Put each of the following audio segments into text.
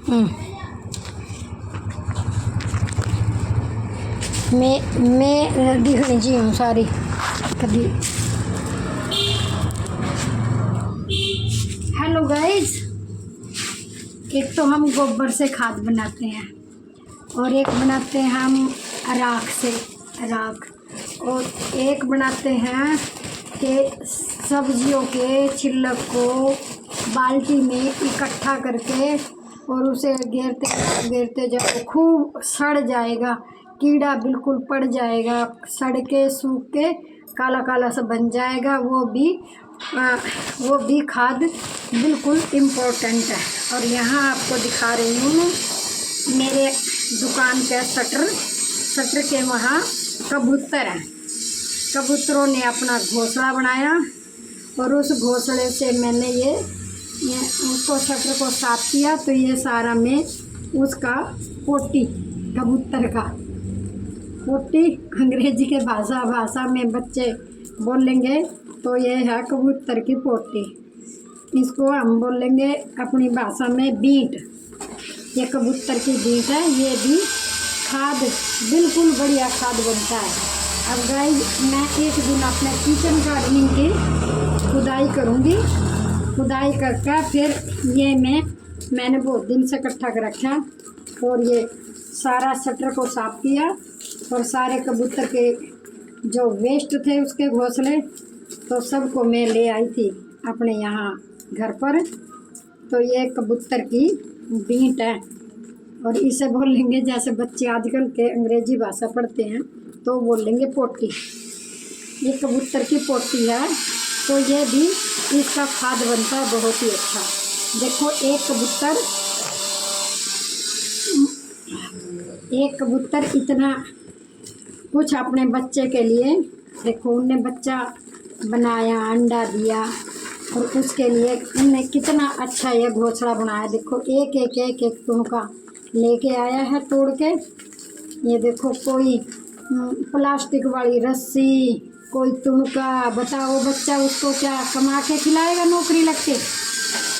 मैं दिखनी जी हूँ सारी कभी। हेलो गाइज, एक तो हम गोबर से खाद बनाते हैं और एक बनाते हैं हम राख से राख, और एक बनाते हैं कि सब्जियों के छिलक को बाल्टी में इकट्ठा करके और उसे घेरते घेरते जब खूब सड़ जाएगा, कीड़ा बिल्कुल पड़ जाएगा, सड़ के सूख के काला काला सा बन जाएगा, वो भी खाद बिल्कुल इम्पोर्टेंट है। और यहाँ आपको दिखा रही हूँ मैं मेरे दुकान पे शटर के वहाँ कबूतर हैं। कबूतरों ने अपना घोंसला बनाया और उस घोंसले से मैंने ये उसको शटर को साफ किया, तो ये सारा मैं उसका पोटी, कबूतर का पोटी, अंग्रेजी के भाषा में बच्चे बोलेंगे तो ये है कबूतर की पोटी। इसको हम बोलेंगे अपनी भाषा में बीट। ये कबूतर की बीट है। ये भी खाद बिल्कुल बढ़िया खाद बनता है। अब गाइस, मैं एक दिन अपने किचन गार्डनिंग की खुदाई करूँगी। खुदाई करके फिर ये मैंने बहुत दिन से इकट्ठा कर रखा और ये सारा शटर को साफ किया और सारे कबूतर के जो वेस्ट थे उसके घोंसले तो सबको मैं ले आई थी अपने यहाँ घर पर। तो ये कबूतर की बीट है और इसे बोलेंगे, जैसे बच्चे आजकल के अंग्रेजी भाषा पढ़ते हैं तो बोलेंगे पोटी। ये कबूतर की पोटी है, तो ये भी इसका खाद बनता है बहुत ही अच्छा। देखो एक कबूतर इतना कुछ अपने बच्चे के लिए, देखो उनने बच्चा बनाया, अंडा दिया और उसके लिए उनने कितना अच्छा ये घोंसला बनाया। देखो एक तुनका लेके आया है तोड़ के। ये देखो कोई प्लास्टिक वाली रस्सी, कोई तुनका। बताओ बच्चा उसको क्या कमा के खिलाएगा? नौकरी लग के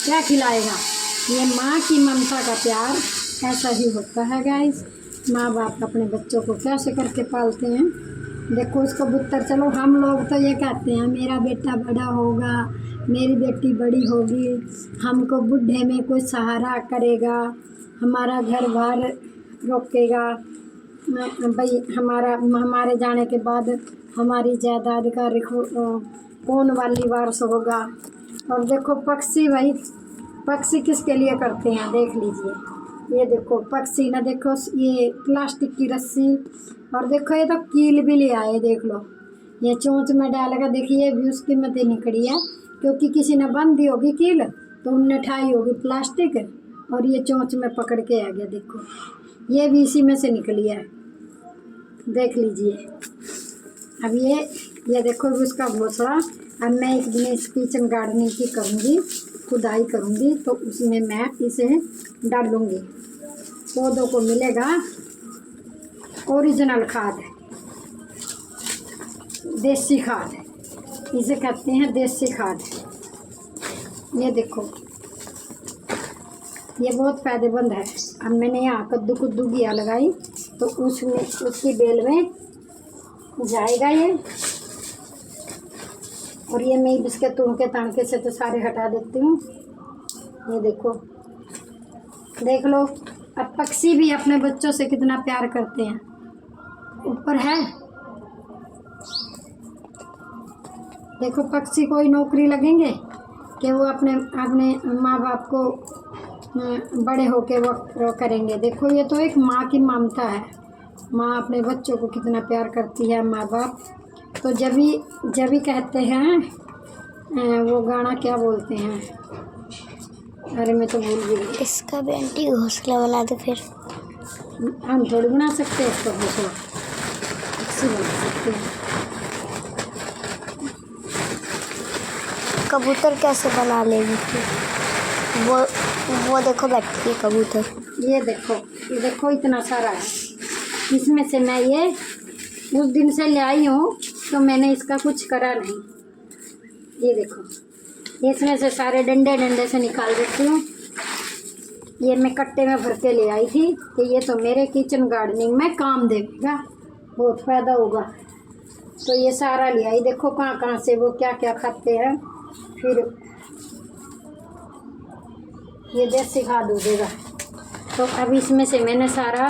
क्या खिलाएगा? ये माँ की ममता का प्यार ऐसा ही होता है गाइस। माँ बाप अपने बच्चों को कैसे करके पालते हैं। देखो उस कबूतर, चलो हम लोग तो ये कहते हैं मेरा बेटा बड़ा होगा, मेरी बेटी बड़ी होगी, हमको बुढ़े में कोई सहारा करेगा, हमारा घर बार रोकेगा, भाई हमारे जाने के बाद हमारी जायदाद का कौन वाली वारस होगा। और देखो पक्षी, भाई पक्षी किसके लिए करते हैं देख लीजिए। ये देखो पक्षी ना, देखो ये प्लास्टिक की रस्सी, और देखो ये तो कील भी ले आए, देख लो ये चोंच में डालेगा। देखिए भी उसकी मत निकली है क्योंकि किसी ने बंद दी होगी कील, तो उनने ठाई होगी प्लास्टिक और ये चोंच में पकड़ के आ गया। देखो ये भी इसी में से निकली है, देख लीजिए। अब ये देखो भी उसका घोंसला। अब मैं एक दिन इस किचन गार्डनिंग की करूँगी, खुदाई करूँगी, तो उसमें मैं इसे डालूँगी। पौधों को मिलेगा ओरिजिनल खाद, देसी खाद, इसे कहते हैं देसी खाद। ये देखो ये बहुत फ़ायदेमंद है। अब मैंने यहाँ कद्दू घिया लगाई तो उसमें उसकी बेल में जाएगा ये, और ये मैं इसके तुनके तानके से तो सारे हटा देती हूँ। ये देखो, देख लो। अब पक्षी भी अपने बच्चों से कितना प्यार करते हैं। ऊपर है, देखो पक्षी कोई नौकरी लगेंगे कि वो अपने माँ बाप को बड़े होके वो करेंगे। देखो ये तो एक माँ की ममता है। माँ अपने बच्चों को कितना प्यार करती है, माँ बाप। तो जब भी कहते हैं, वो गाना क्या बोलते हैं, अरे मैं तो भूल गई। इसका भी आंटी घोंसला बना दो। फिर हम थोड़ी बना सकते हैं इसका घोंसला, इसी बना सकते हैं। कबूतर कैसे बना लेगी फिर? वो देखो बैठी है कबूतर। ये देखो इतना सारा है। इसमें से मैं ये उस दिन से ले आई हूँ तो मैंने इसका कुछ करा नहीं। ये देखो इसमें से सारे डंडे से निकाल देती हूँ। ये मैं कट्टे में भर के ले आई थी कि ये तो मेरे किचन गार्डनिंग में काम देगा, बहुत फ़ायदा होगा। तो ये सारा ले आई, देखो कहाँ कहाँ से वो क्या क्या खाते हैं। फिर ये देसी खाद हो जाएगा। तो अब इसमें से मैंने सारा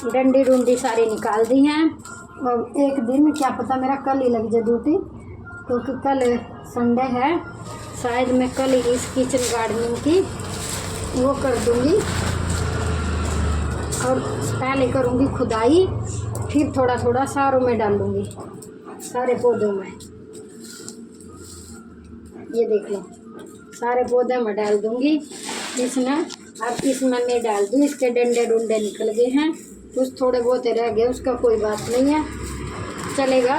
डंडी डुंडी सारी निकाल दी हैं। और एक दिन क्या पता मेरा कल ही लग जाए ड्यूटी, क्योंकि कल संडे है। शायद मैं कल ही इस किचन गार्डनिंग की वो कर दूँगी, और पहले करूँगी खुदाई, फिर थोड़ा थोड़ा सारों में डालूँगी, सारे पौधों में। ये देख लो, सारे पौधे में डाल दूँगी इसमें। अब इसमें मैं डाल दूँ, इसके डंडे डुंडे निकल गए हैं, कुछ थोड़े बहुत रह गए, उसका कोई बात नहीं है, चलेगा।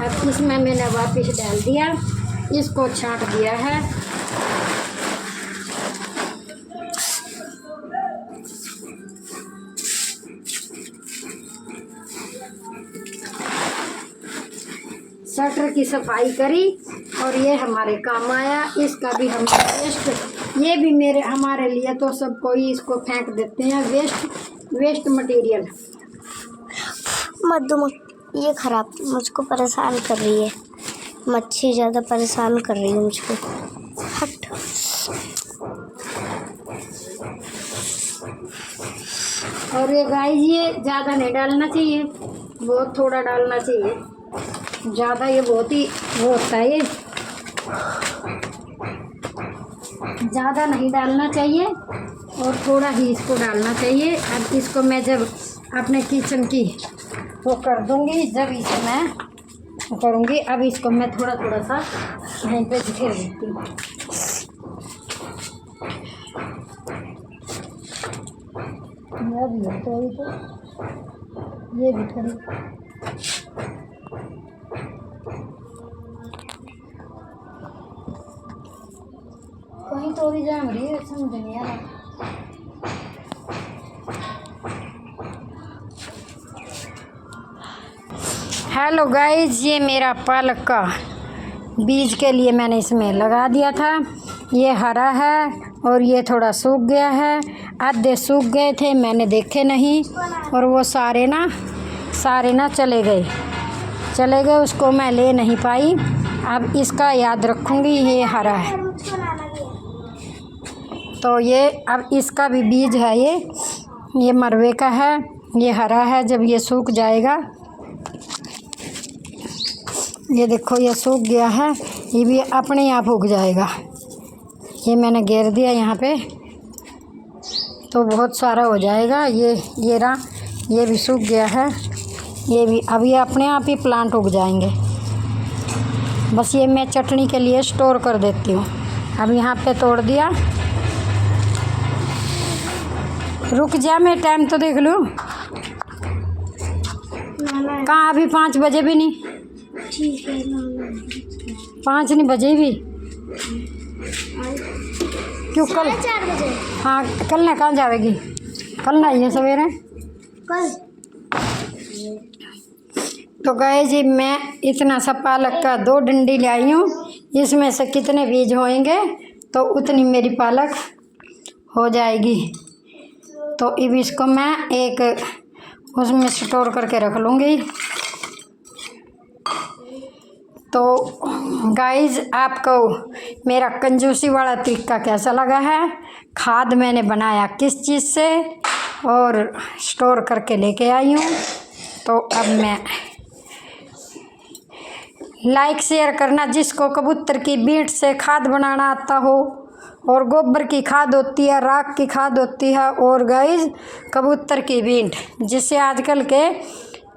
अब इसमें मैंने वापस डाल दिया, इसको छांट दिया है। शटर की सफाई करी और ये हमारे काम आया। इसका भी हमारा वेस्ट, ये भी हमारे लिए तो सब कोई इसको फेंक देते हैं, वेस्ट मटेरियल। मत दो, ये खराब मुझको परेशान कर रही है, मच्छी ज़्यादा परेशान कर रही है मुझको। हट। और ये गाइस, ये ज़्यादा नहीं डालना चाहिए, बहुत थोड़ा डालना चाहिए, ज़्यादा ये बहुत ही वो होता है, ये ज़्यादा नहीं डालना चाहिए और थोड़ा ही इसको डालना चाहिए। अब इसको मैं जब अपने किचन की वो कर दूँगी, जब इसे मैं करूँगी, अब इसको मैं थोड़ा थोड़ा सा यहीं पे बिखेर देती हूँ। ये भी थोड़ी कहीं थोड़ी जाम रही है, समझ नहीं आ रहा। हेलो गाइज, ये मेरा पालक का बीज के लिए मैंने इसमें लगा दिया था। ये हरा है और ये थोड़ा सूख गया है, आधे सूख गए थे, मैंने देखे नहीं, और वो सारे ना चले गए, उसको मैं ले नहीं पाई। अब इसका याद रखूँगी, ये हरा है। तो ये अब इसका भी बीज है, ये मरवे का है, ये हरा है। जब ये सूख जाएगा, ये देखो ये सूख गया है, ये भी अपने आप उग जाएगा। ये मैंने घेर दिया यहाँ पे, तो बहुत सारा हो जाएगा। ये रहा, ये भी सूख गया है, ये भी अब ये अपने आप ही प्लांट उग जाएंगे। बस ये मैं चटनी के लिए स्टोर कर देती हूँ। अब यहाँ पे तोड़ दिया, रुक जा, मैं टाइम तो देख लूँ। कहाँ, अभी 5 बजे भी नहीं। ठीक है, 5 नहीं बजे भी क्यों? कल 4 बजे। हाँ, कल ना कहाँ जाएगी? कल ना ये सवेरे कल। तो गए जी, मैं इतना सा पालक का 2 डंडी ले आई हूँ। इसमें से कितने बीज होंगे तो उतनी मेरी पालक हो जाएगी। तो अब इसको मैं एक उसमें स्टोर करके रख लूँगी। तो गाइज़, आपको मेरा कंजूसी वाला तरीका कैसा लगा है? खाद मैंने बनाया किस चीज़ से और स्टोर करके लेके आई हूँ। तो अब मैं लाइक शेयर करना, जिसको कबूतर की बीट से खाद बनाना आता हो, और गोबर की खाद होती है, राख की खाद होती है, और गाइस कबूतर की बीट, जिसे आजकल के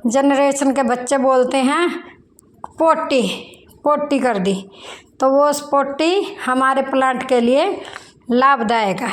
जनरेशन के बच्चे बोलते हैं पोटी कर दी। तो वो पोटी हमारे प्लांट के लिए लाभदायक है।